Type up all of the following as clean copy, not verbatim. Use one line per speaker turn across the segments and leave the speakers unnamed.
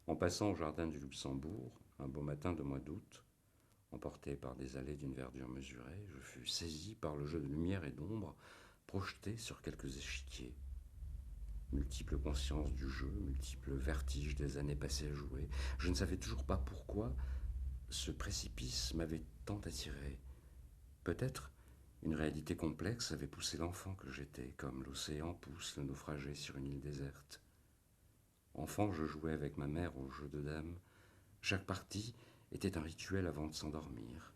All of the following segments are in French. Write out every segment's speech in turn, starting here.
En passant au jardin du Luxembourg, un beau matin de mois d'août, emporté par des allées d'une verdure mesurée, je fus saisi par le jeu de lumière et d'ombre projeté sur quelques échiquiers. Multiples consciences du jeu, multiples vertiges des années passées à jouer. Je ne savais toujours pas pourquoi ce précipice m'avait tant attiré. Peut-être une réalité complexe avait poussé l'enfant que j'étais, comme l'océan pousse le naufragé sur une île déserte. Enfant, je jouais avec ma mère au jeu de dames. Chaque partie était un rituel avant de s'endormir.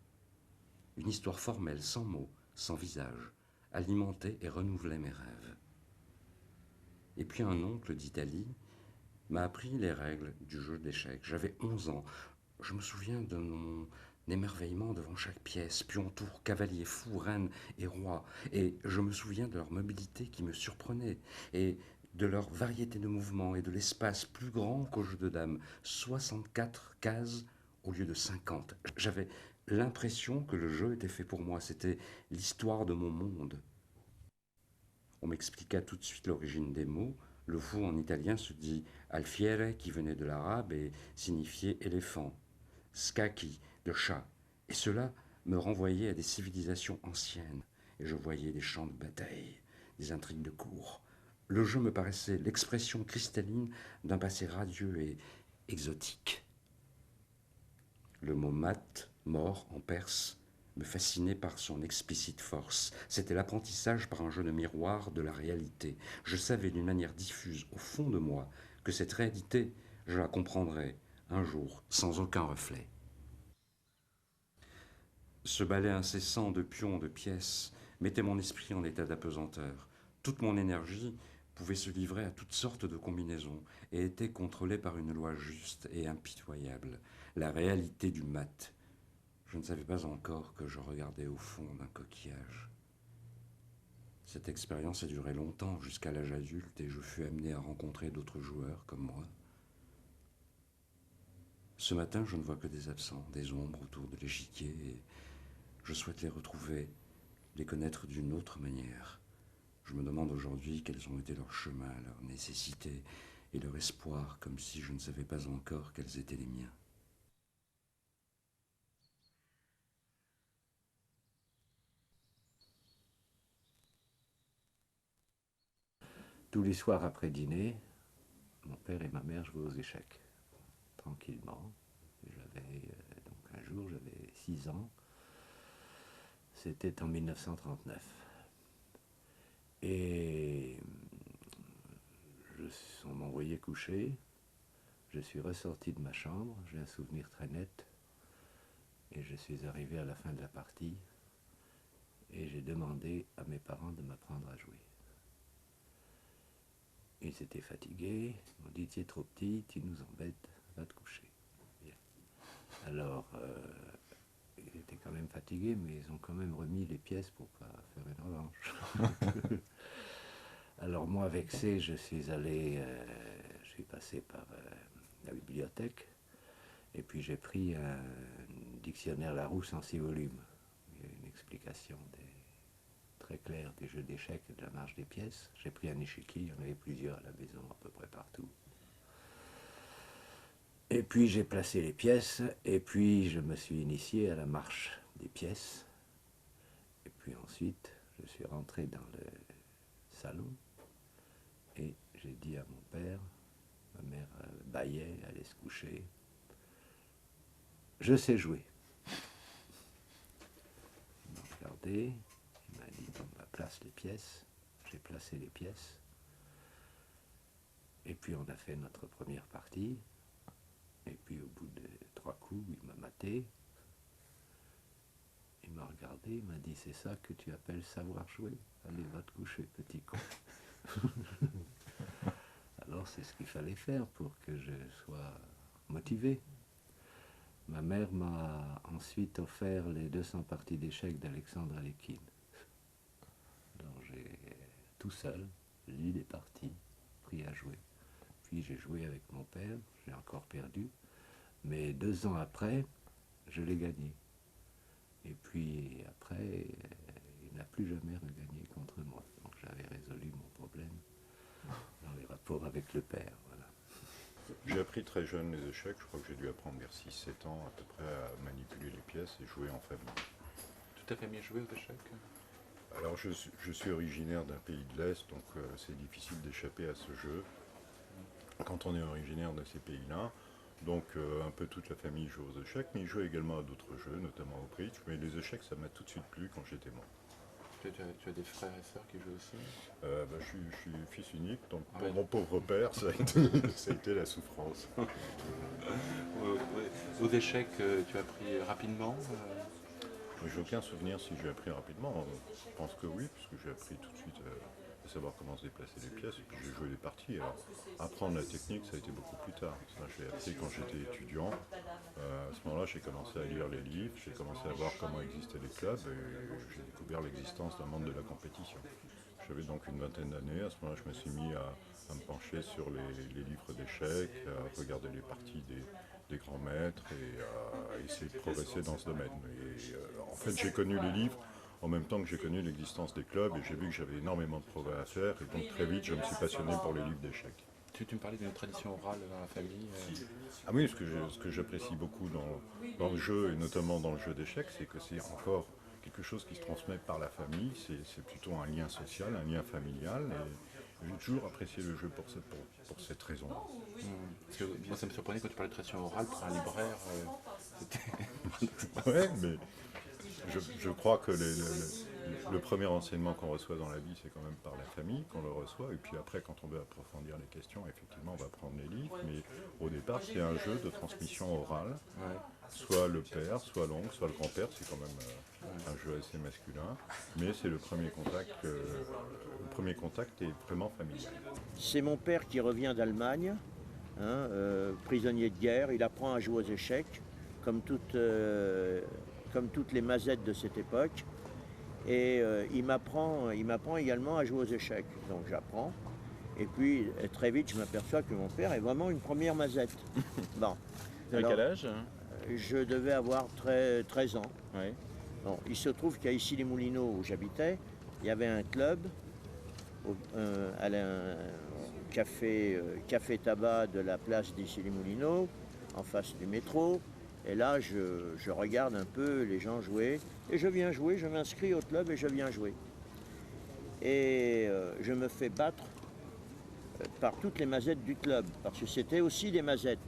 Une histoire formelle, sans mots, sans visage, alimentait et renouvelait mes rêves. Et puis un oncle d'Italie m'a appris les règles du jeu d'échecs. J'avais 11 ans. Je me souviens de mon émerveillement devant chaque pièce, pion, tour, cavalier, fou, reine et roi. Et je me souviens de leur mobilité qui me surprenait, et de leur variété de mouvements et de l'espace plus grand qu'au jeu de dames. 64 cases au lieu de 50. J'avais l'impression que le jeu était fait pour moi. C'était l'histoire de mon monde. On m'expliqua tout de suite l'origine des mots. Le fou en italien se dit alfiere, qui venait de l'arabe et signifiait éléphant, scacchi, de chat. Et cela me renvoyait à des civilisations anciennes, et je voyais des champs de bataille, des intrigues de cour. Le jeu me paraissait l'expression cristalline d'un passé radieux et exotique. Le mot mat, mort en perse, me fascinait par son explicite force. C'était l'apprentissage par un jeu de miroir de la réalité. Je savais d'une manière diffuse, au fond de moi, que cette réalité, je la comprendrais un jour, sans aucun reflet. Ce balai incessant de pions, de pièces, mettait mon esprit en état d'apesanteur. Toute mon énergie pouvait se livrer à toutes sortes de combinaisons et était contrôlée par une loi juste et impitoyable, la réalité du mat. Je ne savais pas encore que je regardais au fond d'un coquillage. Cette expérience a duré longtemps, jusqu'à l'âge adulte, et je fus amené à rencontrer d'autres joueurs comme moi. Ce matin, je ne vois que des absents, des ombres autour de l'échiquier, et je souhaite les retrouver, les connaître d'une autre manière. Je me demande aujourd'hui quels ont été leurs chemins, leurs nécessités et leur espoir, comme si je ne savais pas encore quels étaient les miens.
Tous les soirs après dîner, mon père et ma mère jouaient aux échecs, tranquillement. Donc un jour, j'avais 6 ans. C'était en 1939. Et on m'envoyait coucher. Je suis ressorti de ma chambre, j'ai un souvenir très net. Et je suis arrivé à la fin de la partie. Et j'ai demandé à mes parents de m'apprendre à jouer. Ils étaient fatigués, ils m'ont dit tu es trop petit, tu nous embêtes, va te coucher. Bien. Alors, ils étaient quand même fatigués, mais ils ont quand même remis les pièces pour pas faire une revanche. Alors moi, vexé, je suis passé par la bibliothèque, et puis j'ai pris un dictionnaire Larousse en 6 volumes. Il y a une explication très claire des jeux d'échecs et de la marche des pièces. J'ai pris un échiquier, il y en avait plusieurs à la maison, à peu près partout. Et puis j'ai placé les pièces, et puis je me suis initié à la marche des pièces. Et puis ensuite, je suis rentré dans le salon, et j'ai dit à mon père, ma mère bâillait, allait se coucher, je sais jouer. Il m'a regardé, il m'a dit, bon, bah, place les pièces. J'ai placé les pièces. Et puis on a fait notre première partie. Et puis au bout de 3 coups, il m'a maté. Il m'a regardé, il m'a dit, c'est ça que tu appelles savoir jouer? Allez, va te coucher, petit con. Alors c'est ce qu'il fallait faire pour que je sois motivé. Ma mère m'a ensuite offert les 200 parties d'échecs d'Alexandre Alekhine. Alors j'ai tout seul lu les parties, pris à jouer. Puis j'ai joué avec mon père, j'ai encore perdu, mais 2 ans après, je l'ai gagné. Et puis après, il n'a plus jamais regagné contre moi. Donc j'avais résolu mon problème dans les rapports avec le père. Voilà.
J'ai appris appris très jeune les échecs. Je crois que j'ai dû apprendre vers 6-7 ans à peu près à manipuler les pièces et jouer en famille.
Toute ta famille jouait aux échecs?
Alors je suis originaire d'un pays de l'Est, donc c'est difficile d'échapper à ce jeu quand on est originaire de ces pays-là. Donc un peu toute la famille joue aux échecs, mais ils jouent également à d'autres jeux, notamment au bridge. Mais les échecs, ça m'a tout de suite plu quand j'étais moi.
Tu as des frères et sœurs qui jouent aussi?
Je suis fils unique, donc
Ah
pour
ouais.
mon pauvre père, ça a été la souffrance.
Aux échecs, tu as appris rapidement?
J'ai aucun souvenir si j'ai appris rapidement. Je pense que oui, puisque j'ai appris tout de suite à savoir comment se déplacer les pièces, et puis j'ai joué les parties. Alors, apprendre la technique, ça a été beaucoup plus tard. Ça, j'ai appris quand j'étais étudiant. À ce moment-là, j'ai commencé à lire les livres, j'ai commencé à voir comment existaient les clubs, et j'ai découvert l'existence d'un monde de la compétition. J'avais donc une vingtaine d'années. À ce moment-là, je me suis mis à me pencher sur les livres d'échecs, à regarder les parties des grands maîtres et à essayer de progresser dans ce domaine. Et, en fait, j'ai connu les livres en même temps que j'ai connu l'existence des clubs et j'ai vu que j'avais énormément de progrès à faire. Et donc très vite, je me suis passionné pour les livres d'échecs.
Tu me parlais d'une tradition orale dans la famille.
Ah oui, ce que j'apprécie beaucoup dans le jeu, et notamment dans le jeu d'échecs, c'est que c'est encore quelque chose qui se transmet par la famille. C'est plutôt un lien social, un lien familial. Et j'ai toujours apprécié le jeu pour cette raison.
Parce que moi, ça me surprenait quand tu parlais de tradition orale pour un libraire. C'était...
Ouais, mais je crois que le premier enseignement qu'on reçoit dans la vie, c'est quand même par la famille qu'on le reçoit. Et puis après, quand on veut approfondir les questions, effectivement, on va prendre les livres. Mais au départ, c'est un jeu de transmission orale.
Ouais.
Soit le père, soit l'oncle, soit le grand-père. C'est quand même un jeu assez masculin. Mais c'est le premier contact. Le premier contact est vraiment familial.
C'est mon père qui revient d'Allemagne, prisonnier de guerre. Il apprend à jouer aux échecs, comme toutes les mazettes de cette époque. Et il m'apprend également à jouer aux échecs. Donc j'apprends. Et puis très vite, je m'aperçois que mon père est vraiment une première mazette. Bon.
Tu avais quel âge?
Je devais avoir 13 ans.
Ouais.
Bon, il se trouve qu'à Issy-les-Moulineaux, où j'habitais, il y avait un club, un café tabac de la place d'Issy-les-Moulineaux, en face du métro. Et là, je regarde un peu les gens jouer. Et je viens jouer, je m'inscris au club et je viens jouer. Et je me fais battre par toutes les mazettes du club, parce que c'était aussi des mazettes,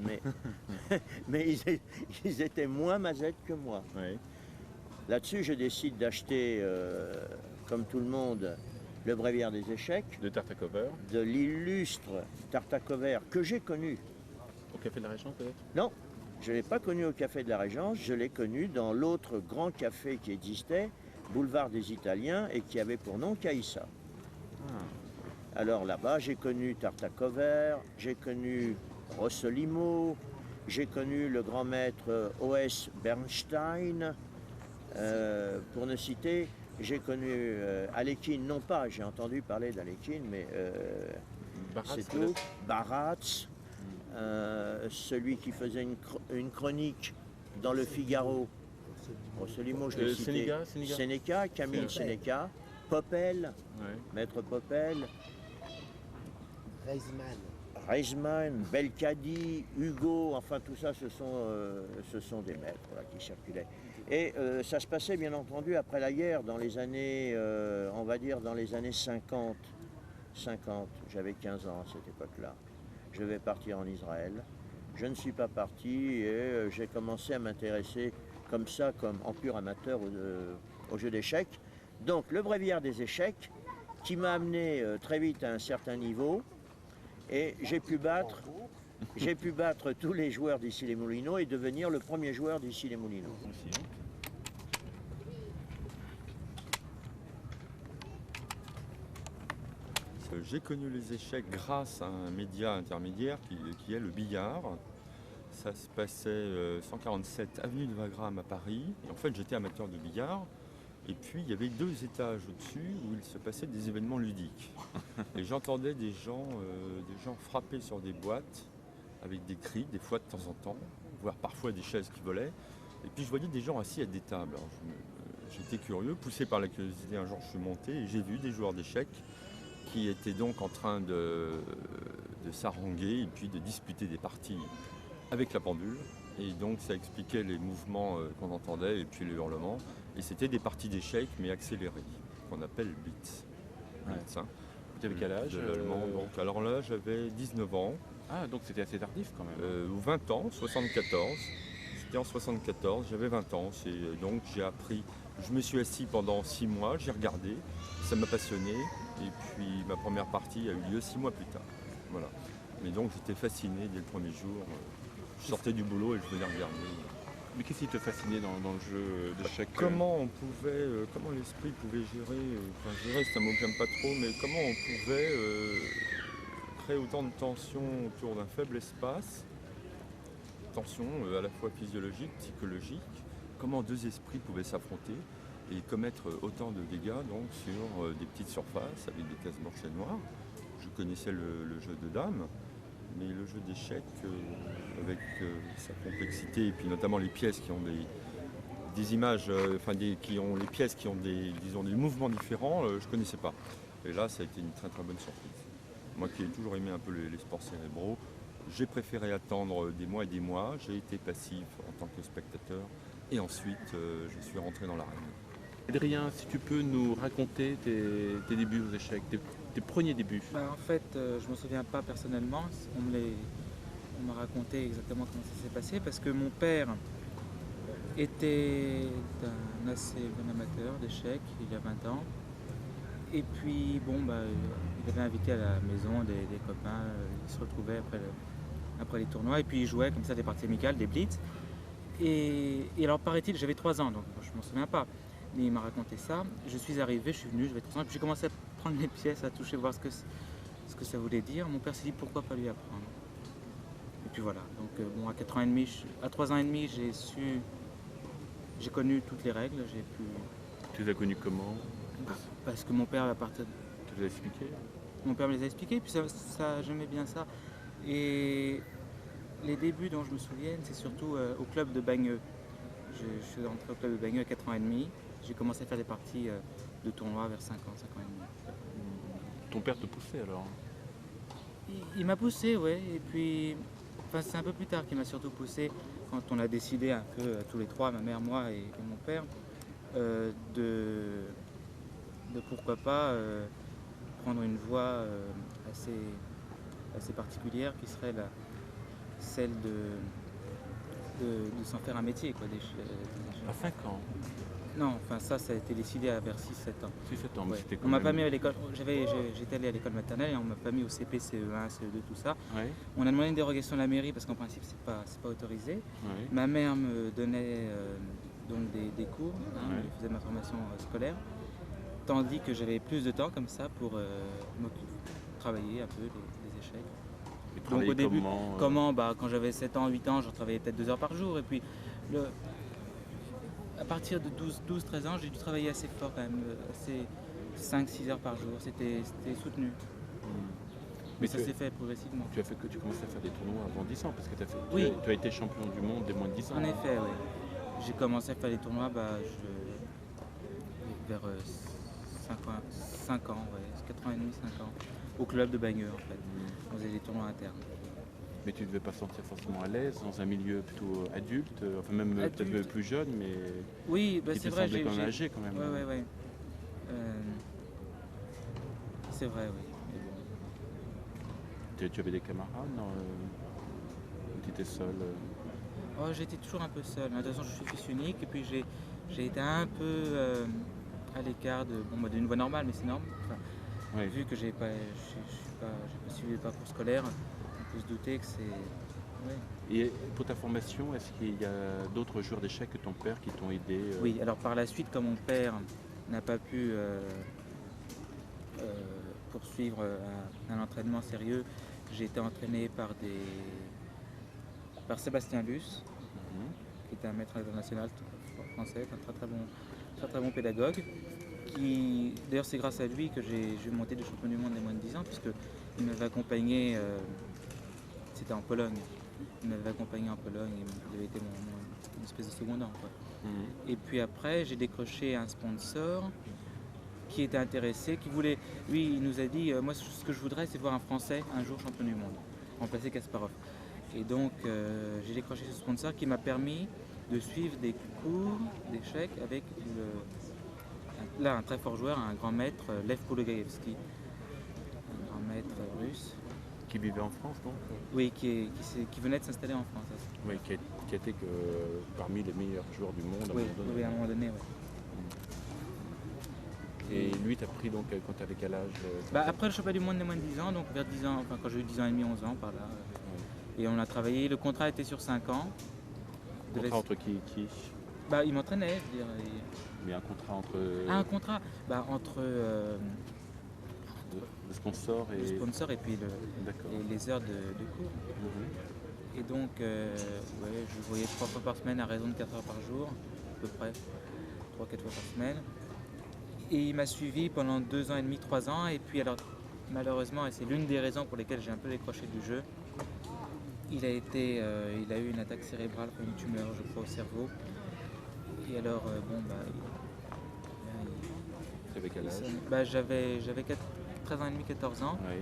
mais ils étaient moins mazettes que moi.
Ouais.
Là-dessus, je décide d'acheter, comme tout le monde, le Bréviaire des échecs,
De Tartacover,
de l'illustre Tartacover que j'ai connu.
au Café de la Régence peut-être?
Non, je ne l'ai pas connu au Café de la Régence, je l'ai connu dans l'autre grand café qui existait, Boulevard des Italiens, et qui avait pour nom Caïssa. Alors là-bas, j'ai connu Tartacover, j'ai connu Rossolimo, j'ai connu le grand maître O.S. Bernstein, pour ne citer. J'ai connu Alekhine, non pas, j'ai entendu parler d'Alekhine, mais c'est tout. Baratz, celui qui faisait une chronique dans le Figaro. Rossolimo, je l'ai cité. Sénéca, Camille Sénéca, Popel,
Ouais.
maître Popel. Reisman, Belkadi, Hugo, enfin tout ça, ce sont des maîtres là, qui circulaient. Et ça se passait bien entendu après la guerre, dans les années, on va dire dans les années 50. J'avais 15 ans à cette époque-là. Je devais partir en Israël. Je ne suis pas parti et j'ai commencé à m'intéresser comme ça, comme en pur amateur au jeu d'échecs. Donc le Bréviaire des échecs, qui m'a amené très vite à un certain niveau. Et j'ai pu battre tous les joueurs d'Issy-les-Moulineaux et devenir le premier joueur d'Issy-les-Moulineaux.
Aussi, hein.
J'ai connu les échecs grâce à un média intermédiaire qui est le billard. Ça se passait 147 avenue de Wagram à Paris. Et en fait, j'étais amateur de billard. Et puis, il y avait 2 étages au-dessus où il se passait des événements ludiques. Et j'entendais des gens frapper sur des boîtes avec des cris, des fois de temps en temps, voire parfois des chaises qui volaient. Et puis, je voyais des gens assis à des tables. Alors, j'étais curieux, poussé par la curiosité. Un jour, je suis monté et j'ai vu des joueurs d'échecs qui étaient donc en train de de s'haranguer et puis de disputer des parties avec la pendule. Et donc ça expliquait les mouvements qu'on entendait et puis les hurlements. Et c'était des parties d'échecs mais accélérées, qu'on appelle blitz. Blitz, hein,
Tu avais quel âge
de l'allemand. Donc, alors là, j'avais 19 ans,
Ah, donc c'était assez tardif quand même.
ou 20 ans, 74. C'était en 74, j'avais 20 ans. Donc j'ai appris, je me suis assis pendant 6 mois, j'ai regardé, ça m'a passionné. Et puis ma première partie a eu lieu 6 mois plus tard. Voilà. Mais donc j'étais fasciné dès le premier jour. Je sortais du boulot et je venais regarder.
Mais qu'est-ce qui te fascinait dans le jeu d'échecs
Comment on pouvait, comment l'esprit pouvait gérer, gérer c'est un mot que j'aime pas trop, mais comment on pouvait créer autant de tension autour d'un faible espace, tension à la fois physiologique, psychologique, comment deux esprits pouvaient s'affronter et commettre autant de dégâts donc sur des petites surfaces avec des cases blanches et noires. Je connaissais le jeu de dames, mais le jeu d'échecs avec sa complexité et puis notamment les pièces qui ont des images, qui ont les pièces qui ont disons, des mouvements différents, je ne connaissais pas. Et là, ça a été une très très bonne surprise. Moi qui ai toujours aimé un peu les sports cérébraux, j'ai préféré attendre des mois et des mois. J'ai été passif en tant que spectateur et ensuite je suis rentré dans l'arène.
Adrien, si tu peux nous raconter tes débuts aux échecs, tes premiers débuts.
En fait, je ne me souviens pas personnellement. On m'a raconté exactement comment ça s'est passé parce que mon père était un assez bon amateur d'échecs il y a 20 ans. Et puis, il avait invité à la maison des copains. Ils se retrouvaient après les tournois et puis ils jouaient comme ça des parties amicales, des blitz. Et alors, paraît-il, j'avais 3 ans, donc je ne m'en souviens pas. Mais il m'a raconté ça. Je suis arrivé, je suis venu, j'avais 3 ans, et puis j'ai commencé à prendre les pièces, à toucher, voir ce que ça voulait dire. Mon père s'est dit pourquoi pas lui apprendre. Et puis voilà. Donc à 3 ans et demi, j'ai connu toutes les règles.
Tu les as connus comment
Parce que mon père
Tu les as expliqués
Mon père me les a expliqués, puis ça j'aimais bien ça. Et les débuts dont je me souviens, c'est surtout au club de Bagneux. Je suis entré au club de Bagneux à 4 ans et demi. J'ai commencé à faire des parties de tournois vers 5 ans et demi.
Ton père te poussait alors?
Il m'a poussé, ouais. Et puis, c'est un peu plus tard qu'il m'a surtout poussé quand on a décidé un peu tous les trois, ma mère, moi et mon père, de pourquoi pas prendre une voie assez particulière qui serait celle de s'en faire un métier, quoi,
À 5 ans?
Non, ça a été décidé vers 6-7 ans.
6-7 ans,
Ouais.
c'était quand
On m'a
même-
pas mis à l'école, j'étais allé à l'école maternelle et on m'a pas mis au CP, CE1, CE2, tout ça.
Ouais,
On a demandé une dérogation à la mairie parce qu'en principe c'est pas autorisé.
ouais.
Ma mère me donnait donc des cours,
Ouais.
je faisais ma formation scolaire, tandis que j'avais plus de temps comme ça pour travailler un peu les échecs.
Et
Donc
travailler
au début,
comment,
quand j'avais 7 ans, 8 ans, je travaillais peut-être 2 heures par jour. Et puis à partir de 12-13 ans, j'ai dû travailler assez fort quand même, assez 5-6 heures par jour. C'était soutenu. Mais ça
tu-
s'est fait progressivement.
Tu commençais à faire des tournois avant 10 ans parce que
Oui.
tu as été champion du monde des moins de 10 ans.
En effet, oui. J'ai commencé à faire les tournois vers 5 ans, ouais, 4 ans et demi, 5 ans, au club de Bagneux en fait. On faisait des tournois internes.
Mais tu ne devais pas se sentir forcément à l'aise dans un milieu plutôt adulte, enfin même peut-être
Adulte.
plus jeune, mais
Oui,
qui
c'est
te
vrai,
semblait quand même âgé quand même.
Ouais. C'est vrai, oui. Mais bon.
Tu avais des camarades ou tu étais seul
Oh, j'étais toujours un peu seul. De toute façon, je suis fils unique et puis j'ai été un peu à l'écart d'une voie normale, mais c'est normal. Enfin,
Oui.
vu que j'ai pas suivi le parcours scolaire, on peut se douter que c'est. Ouais.
Et pour ta formation, est-ce qu'il y a d'autres joueurs d'échecs que ton père qui t'ont aidé
Oui, alors par la suite, comme mon père n'a pas pu poursuivre un entraînement sérieux, j'ai été entraîné par Sébastien Luce,
Mhm.
qui était un maître international français, un très bon pédagogue. D'ailleurs, c'est grâce à lui que j'ai monté des champions du monde des moins de 10 ans, puisqu'il m'avait accompagné, c'était en Pologne. Il m'avait accompagné en Pologne, il avait été une espèce de secondant, quoi.
Mhm.
Et puis après, j'ai décroché un sponsor qui était intéressé, qui voulait, lui il nous a dit, moi ce que je voudrais c'est voir un Français un jour champion du monde, remplacer Kasparov. Et donc j'ai décroché ce sponsor qui m'a permis de suivre des cours d'échecs avec un très fort joueur, un grand maître, Lev Pologaevski, un grand maître russe.
Qui vivait en France, donc
Oui, qui venait de s'installer en France.
oui, qui a été parmi les meilleurs joueurs du monde à un
Oui,
moment donné.
oui, à un moment donné, oui.
Et lui, t'as pris donc quand t'avais quel âge
Après le championnat du monde des moins de 10 ans, donc vers 10 ans, enfin quand j'ai eu 10 ans et demi, 11 ans par là. Et on a travaillé, le contrat était sur 5 ans.
Contrat entre qui et qui?
Il m'entraînait, je veux dire.
Mais un contrat entre
Un contrat entre
le sponsor
le sponsor et puis
D'accord.
les heures de cours.
Mhm.
Et donc, je voyais 3 fois par semaine à raison de 4 heures par jour, à peu près, 3-4 fois par semaine. Et il m'a suivi pendant 2 ans et demi, 3 ans. Et puis alors, malheureusement, et c'est l'une des raisons pour lesquelles j'ai un peu décroché du jeu, il a eu une attaque cérébrale, une tumeur, je crois, au cerveau. Et alors,
T'avais quel âge?
J'avais 13 ans et demi, 14 ans.
Oui.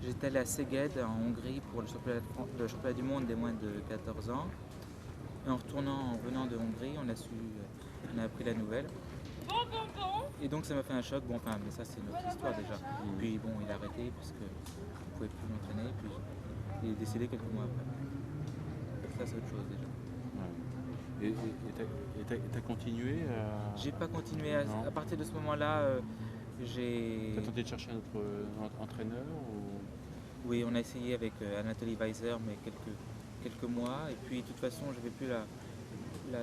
J'étais allé à Szeged en Hongrie pour le championnat du monde des moins de 14 ans. Et en venant de Hongrie, on a appris la nouvelle. Et donc ça m'a fait un choc, mais ça c'est notre histoire déjà. Puis bon, il a arrêté parce qu'il ne pouvait plus m'entraîner, puis il est décédé quelques mois après. Ça c'est autre chose déjà.
Et t'as continué
J'ai pas continué,
Non.
à partir de ce moment-là, j'ai...
T'as tenté de chercher un autre entraîneur
Oui, on a essayé avec Anatoly Weiser, mais quelques mois. Et puis, de toute façon, je n'avais plus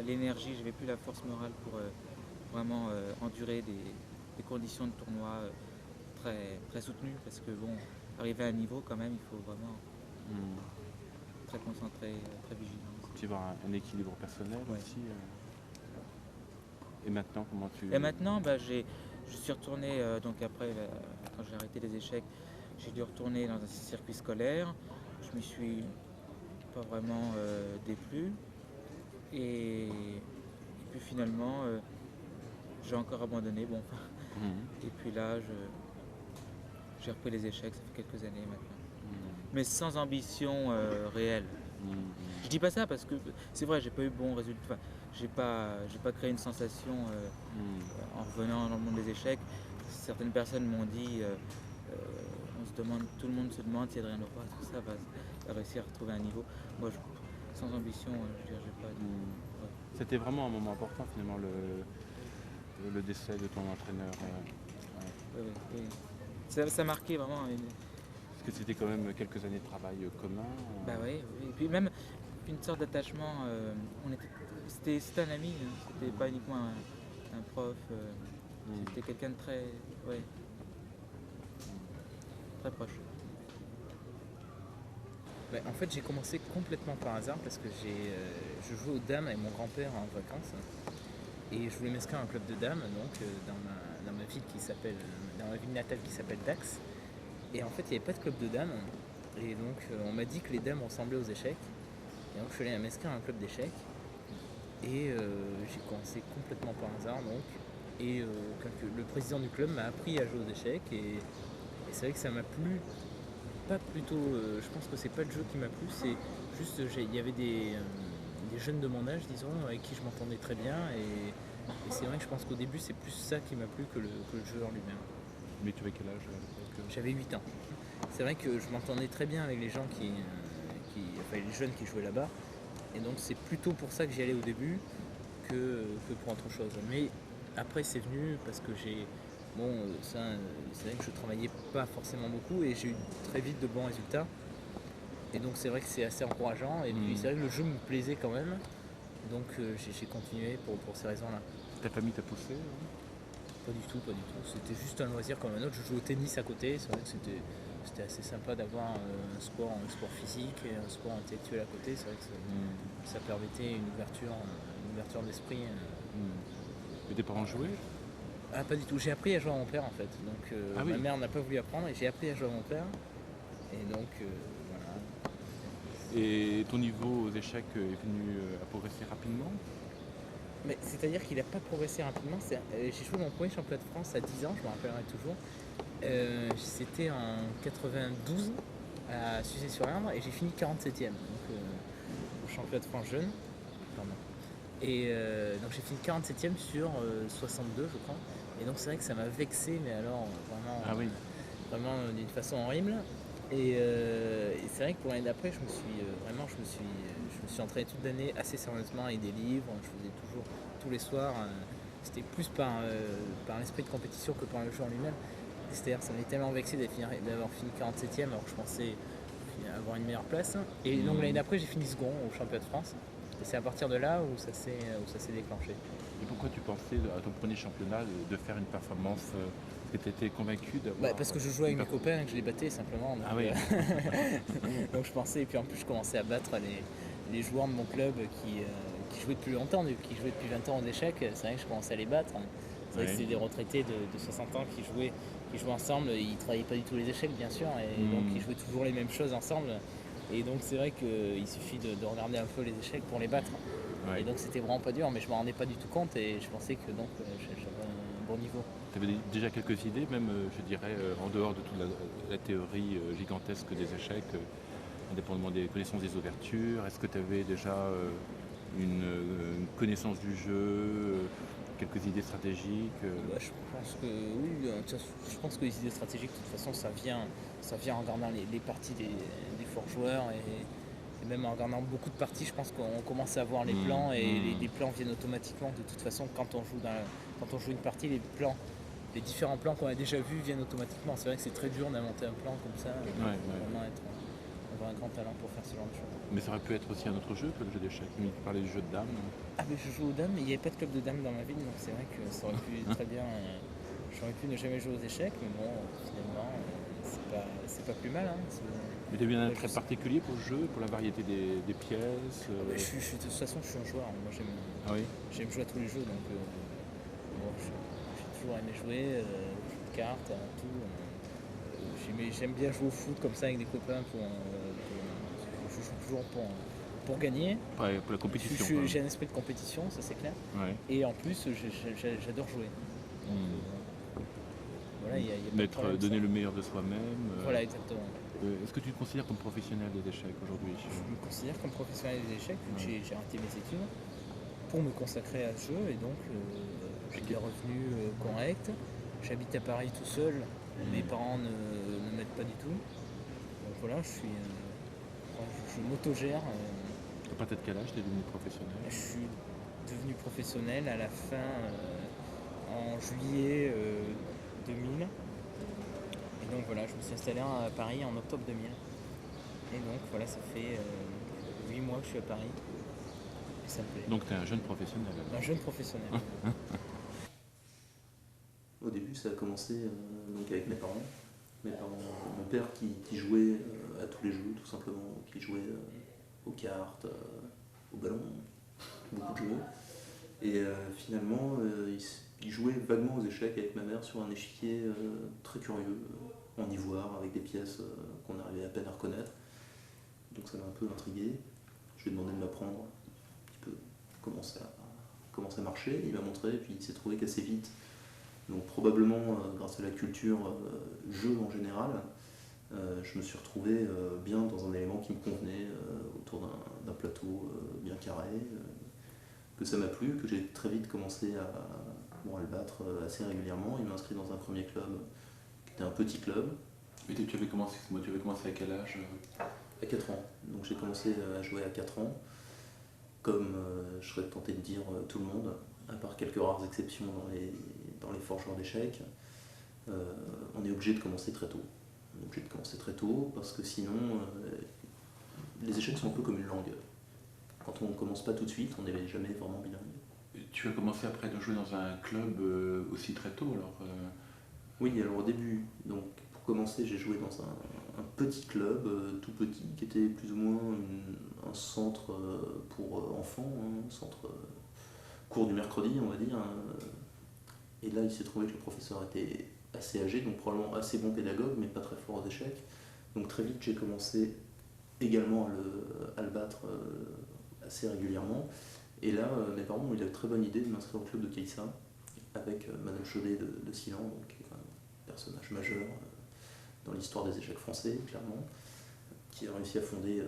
l'énergie, je n'avais plus la force morale pour vraiment endurer des conditions de tournoi très, très soutenues. Parce que, bon, arriver à un niveau, quand même, il faut vraiment être très concentré, très vigilant.
Tu vas avoir un équilibre personnel
Ouais.
aussi. Et maintenant, comment tu...
Et maintenant, je suis retourné, donc après, quand j'ai arrêté les échecs, j'ai dû retourner dans un circuit scolaire. Je m'y suis pas vraiment déplu. Et puis finalement, j'ai encore abandonné. Et puis là, j'ai repris les échecs, ça fait quelques années maintenant. Mais sans ambition réelle. Je dis pas ça parce que c'est vrai, j'ai pas eu bon résultat. Enfin, j'ai pas créé une sensation en revenant dans le monde des échecs. Certaines personnes m'ont dit, tout le monde se demande si Adrien Leroy, tout ça va réussir à retrouver un niveau. Moi, sans ambition, je veux dire, j'ai pas. Ouais.
C'était vraiment un moment important finalement le décès de ton entraîneur.
Oui. Ça marquait vraiment
Parce que c'était quand même quelques années de travail commun.
Oui. Et puis même une sorte d'attachement. C'était un ami, hein. C'était pas uniquement un prof. C'était quelqu'un de très, très proche.
En fait, j'ai commencé complètement par hasard parce que je jouais aux dames avec mon grand-père en vacances et je voulais m'inscrire à un club de dames dans ma ville natale qui s'appelle Dax. Et en fait, il n'y avait pas de club de dames et donc on m'a dit que les dames ressemblaient aux échecs. Et donc je suis allé m'inscrire à un club d'échecs et j'ai commencé complètement par hasard donc. Et le président du club m'a appris à jouer aux échecs et c'est vrai que ça m'a plu. Pas plutôt, je pense que c'est pas le jeu qui m'a plu, c'est juste il y avait des jeunes de mon âge, disons, avec qui je m'entendais très bien et c'est vrai que je pense qu'au début c'est plus ça qui m'a plu que le jeu en lui-même.
Mais tu avais quel âge à l'époque?
J'avais 8 ans. C'est vrai que je m'entendais très bien avec les gens les jeunes qui jouaient là-bas et donc c'est plutôt pour ça que j'y allais au début que pour autre chose. Mais après c'est venu parce que c'est vrai que je travaillais pas forcément beaucoup et j'ai eu très vite de bons résultats. Et donc c'est vrai que c'est assez encourageant. Et puis c'est vrai que le jeu me plaisait quand même. Donc j'ai continué pour ces raisons-là.
Ta famille t'a poussé?
Pas du tout. C'était juste un loisir comme un autre. Je jouais au tennis à côté. C'est vrai que c'était assez sympa d'avoir un sport physique et un sport intellectuel à côté. C'est vrai que ça permettait une ouverture d'esprit.
Et tes parents jouaient?
Ah, pas du tout, j'ai appris à jouer à mon père en fait. Donc ma mère n'a pas voulu apprendre et j'ai appris à jouer à mon père. Et donc voilà.
Et ton niveau aux échecs est venu à progresser rapidement?
Mais c'est-à-dire qu'il n'a pas progressé rapidement. J'ai joué mon premier championnat de France à 10 ans, je me rappellerai toujours. C'était en 92 à Suzé-sur-Erdre et j'ai fini 47e au championnat de France jeune. Pardon. Et donc j'ai fini 47e sur 62 je crois. Et donc c'est vrai que ça m'a vexé, mais alors vraiment,
Ah oui.
vraiment d'une façon horrible. Et c'est vrai que pour l'année d'après, je me suis entraîné toute l'année assez sérieusement avec des livres. Je faisais toujours tous les soirs. C'était plus par l'esprit de compétition que par le jeu en lui-même. C'est-à-dire, ça m'est tellement vexé d'avoir fini 47e alors que je pensais avoir une meilleure place. Et donc l'année d'après, j'ai fini second au championnat de France. Et c'est à partir de là où ça s'est déclenché.
Et pourquoi tu pensais à ton premier championnat de faire une performance que tu étais convaincu d'avoir
Parce que je jouais avec mes copains et que je les battais simplement. Donc,
Ah oui.
donc je pensais, et puis en plus je commençais à battre les joueurs de mon club qui jouaient depuis longtemps, qui jouaient depuis 20 ans aux échecs. C'est vrai que je commençais à les battre. C'est vrai que c'était des retraités de 60 ans qui jouaient ensemble. Ils ne travaillaient pas du tout les échecs bien sûr, et donc ils jouaient toujours les mêmes choses ensemble. Et donc c'est vrai qu'il suffit de regarder un peu les échecs pour les battre.
Ouais.
Et donc c'était vraiment pas dur, mais je ne m'en rendais pas du tout compte et je pensais que donc j'avais un bon niveau.
Tu avais déjà quelques idées, même je dirais, en dehors de toute la théorie gigantesque des échecs, indépendamment des connaissances des ouvertures. Est-ce que tu avais déjà une connaissance du jeu, quelques idées stratégiques
Je pense que oui, je pense que les idées stratégiques, de toute façon, ça vient en regardant les parties des forts joueurs et même en regardant beaucoup de parties, je pense qu'on commence à voir les plans et les plans viennent automatiquement. De toute façon, quand on joue une partie, les différents plans qu'on a déjà vus viennent automatiquement. C'est vrai que c'est très dur d'inventer un plan comme ça. Il faut vraiment avoir un grand talent pour faire ce genre de choses.
Mais ça aurait pu être aussi un autre jeu que le jeu d'échecs. Tu parlais du jeu de dames.
Ah mais je joue aux dames, mais il n'y avait pas de club de dames dans ma ville, donc c'est vrai que ça aurait pu très bien. J'aurais pu ne jamais jouer aux échecs, mais bon, finalement, c'est pas plus mal. Hein.
Mais tu as eu un intérêt particulier pour le jeu, pour la variété des pièces
De toute façon, je suis un joueur. Moi, j'aime jouer à tous les jeux, donc bon, j'ai toujours aimé jouer, jeux de cartes, tout. J'aime bien jouer au foot comme ça avec des copains. Je joue toujours pour gagner.
Ouais, pour la compétition.
J'ai un esprit de compétition, ça c'est clair.
Ouais.
Et en plus, j'adore jouer. Donc, voilà, y a pas de problème,
donner
ça.
le meilleur de soi-même.
Voilà, exactement.
Est-ce que tu te considères comme professionnel des échecs aujourd'hui
Je me considère comme professionnel des échecs, j'ai arrêté mes études pour me consacrer à ce jeu et donc j'ai des revenus corrects. J'habite à Paris tout seul, mes parents ne m'aident pas du tout. Donc voilà, je m'autogère.
À partir de quel âge tu es devenu professionnel?
Je suis devenu professionnel à la fin, en juillet 2000. Et donc voilà, je me suis installé à Paris en octobre 2000. Et donc voilà, ça fait 8 mois que je suis à Paris. Et ça me plaît.
Donc tu es un jeune professionnel.
Un jeune professionnel.
Au début, ça a commencé donc avec mes parents. Mon père qui jouait à tous les jeux, tout simplement, qui jouait aux cartes, au ballon, beaucoup de jeux. Et finalement, il jouait vaguement aux échecs avec ma mère sur un échiquier très curieux, en ivoire, avec des pièces qu'on arrivait à peine à reconnaître. Donc ça m'a un peu intrigué. Je lui ai demandé de m'apprendre un petit peu comment ça marchait. Il m'a montré, et puis il s'est trouvé qu'assez vite, donc probablement grâce à la culture jeu en général, je me suis retrouvé bien dans un élément qui me convenait, autour d'un plateau bien carré, que ça m'a plu, que j'ai très vite commencé à le battre assez régulièrement. Il m'a inscrit dans un premier club qui était un petit club.
Mais tu avais commencé à quel âge?
À 4 ans. Donc j'ai commencé à jouer à 4 ans, comme je serais tenté de dire tout le monde, à part quelques rares exceptions dans les forts joueurs d'échecs. On est obligé de commencer très tôt. On est obligé de commencer très tôt parce que sinon, les échecs sont un peu comme une langue. Quand on ne commence pas tout de suite, on n'est jamais vraiment bilingue.
Tu as commencé après de jouer dans un club aussi très tôt alors
Oui, alors au début, donc pour commencer, j'ai joué dans un petit club, tout petit, qui était plus ou moins un centre pour enfants, un centre cours du mercredi, on va dire. Et là, il s'est trouvé que le professeur était assez âgé, donc probablement assez bon pédagogue, mais pas très fort aux échecs. Donc très vite, j'ai commencé également à le battre assez régulièrement. Et là, mes parents ont eu la très bonne idée de m'inscrire au club de Caïssa, avec Madame Chaudet de Silan, donc, qui est un personnage majeur dans l'histoire des échecs français, clairement, qui a réussi à fonder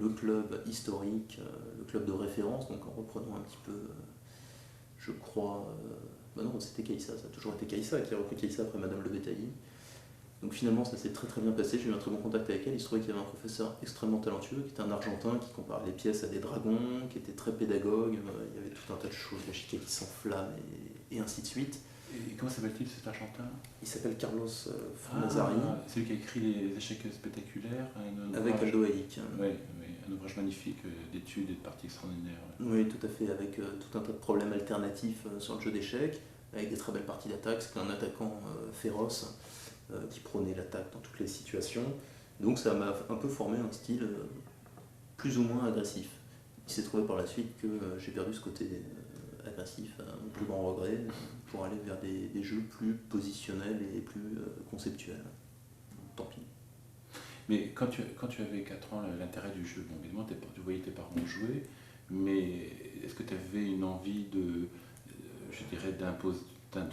le club historique, le club de référence, donc en reprenant un petit peu, je crois, bah non, c'était Caïssa, ça a toujours été Caïssa, qui a repris Caïssa après Madame Le Bétailly. Donc finalement, ça s'est très très bien passé, j'ai eu un très bon contact avec elle. Il se trouvait qu'il y avait un professeur extrêmement talentueux, qui était un Argentin, qui comparait les pièces à des dragons, qui était très pédagogue. Il y avait tout un tas de choses, l'échiquier qui s'enflamme et ainsi de suite.
Et comment s'appelle-t-il cet Argentin?
Il s'appelle Carlos Fornazari.
C'est lui qui a écrit Les échecs spectaculaires.
Avec Aldo Haïk.
Oui, un ouvrage magnifique d'études et de parties extraordinaires.
Oui, tout à fait, avec tout un tas de problèmes alternatifs sur le jeu d'échecs, avec des très belles parties d'attaque. C'était un attaquant féroce. Qui prônait l'attaque dans toutes les situations. Donc ça m'a un peu formé un style plus ou moins agressif. Il s'est trouvé par la suite que j'ai perdu ce côté agressif, à mon plus grand regret, pour aller vers des jeux plus positionnels et plus conceptuels. Tant pis.
Mais quand tu avais 4 ans, l'intérêt du jeu, bon, évidemment tu voyais tes parents jouer, mais est-ce que tu avais une envie de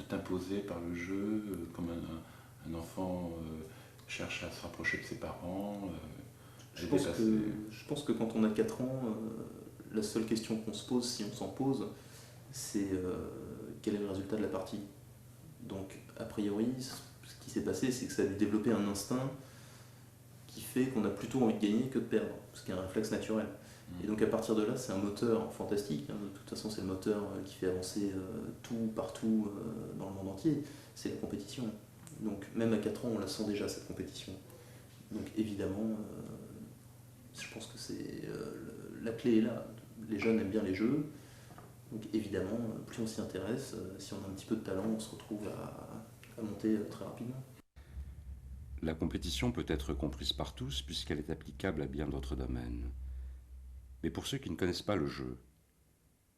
t'imposer par le jeu, comme un enfant cherche à se rapprocher de ses parents?
Je pense que quand on a 4 ans, la seule question qu'on se pose, si on s'en pose, c'est quel est le résultat de la partie. Donc, a priori, ce qui s'est passé, c'est que ça a dû développer un instinct qui fait qu'on a plutôt envie de gagner que de perdre, ce qui est un réflexe naturel. Et donc à partir de là, c'est un moteur fantastique. De toute façon, c'est le moteur qui fait avancer tout, partout, dans le monde entier. C'est la compétition. Donc même à 4 ans, on la sent déjà, cette compétition. Donc évidemment, je pense que la clé est là. Les jeunes aiment bien les jeux. Donc évidemment, plus on s'y intéresse, si on a un petit peu de talent, on se retrouve à monter très rapidement.
La compétition peut être comprise par tous puisqu'elle est applicable à bien d'autres domaines. Mais pour ceux qui ne connaissent pas le jeu,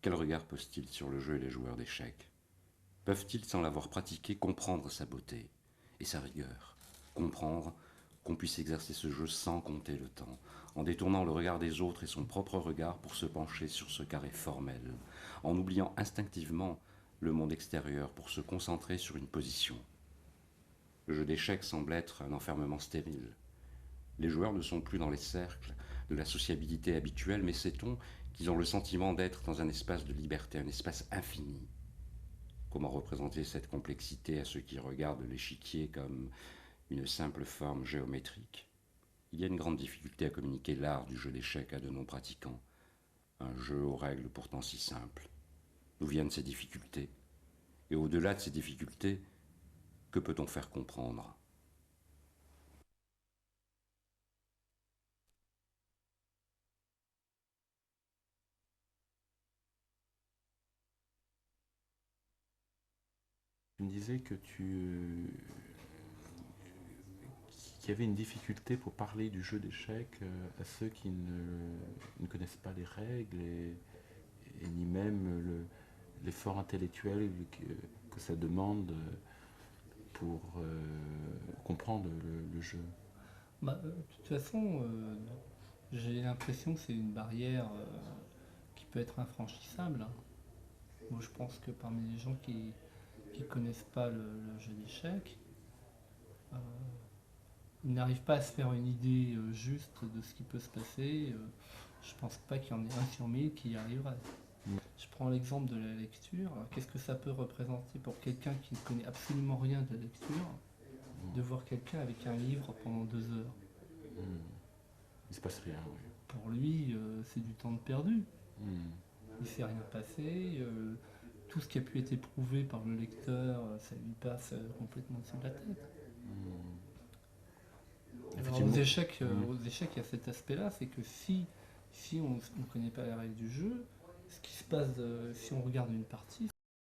quel regard posent-ils sur le jeu et les joueurs d'échecs? Peuvent-ils, sans l'avoir pratiqué, comprendre sa beauté et sa rigueur? Comprendre qu'on puisse exercer ce jeu sans compter le temps, en détournant le regard des autres et son propre regard pour se pencher sur ce carré formel, en oubliant instinctivement le monde extérieur pour se concentrer sur une position. Le jeu d'échecs semble être un enfermement stérile. Les joueurs ne sont plus dans les cercles de la sociabilité habituelle, mais sait-on qu'ils ont le sentiment d'être dans un espace de liberté, un espace infini. Comment représenter cette complexité à ceux qui regardent l'échiquier comme une simple forme géométrique? Il y a une grande difficulté à communiquer l'art du jeu d'échecs à de non-pratiquants, un jeu aux règles pourtant si simples. D'où viennent ces difficultés? Et au-delà de ces difficultés, que peut-on faire comprendre?
Tu me disais que qu'il y avait une difficulté pour parler du jeu d'échecs à ceux qui ne connaissent pas les règles et ni même l'effort intellectuel que ça demande pour comprendre le jeu.
De toute façon, j'ai l'impression que c'est une barrière qui peut être infranchissable. Moi, je pense que parmi les gens qui connaissent pas le jeu d'échecs, ils n'arrivent pas à se faire une idée juste de ce qui peut se passer. Je pense pas qu'il y en ait un sur 1000 qui y arriverait. Je prends l'exemple de la lecture. Qu'est-ce que ça peut représenter pour quelqu'un qui ne connaît absolument rien de la lecture, de voir quelqu'un avec un livre pendant 2 heures?
Il se passe rien, oui.
Pour lui, c'est du temps de perdu. Il ne s'est rien passé. Tout ce qui a pu être éprouvé par le lecteur, ça lui passe complètement dessus de la tête. Alors, aux échecs, il y a cet aspect-là, c'est que si on ne connaît pas les règles du jeu, ce qui se passe si on regarde une partie,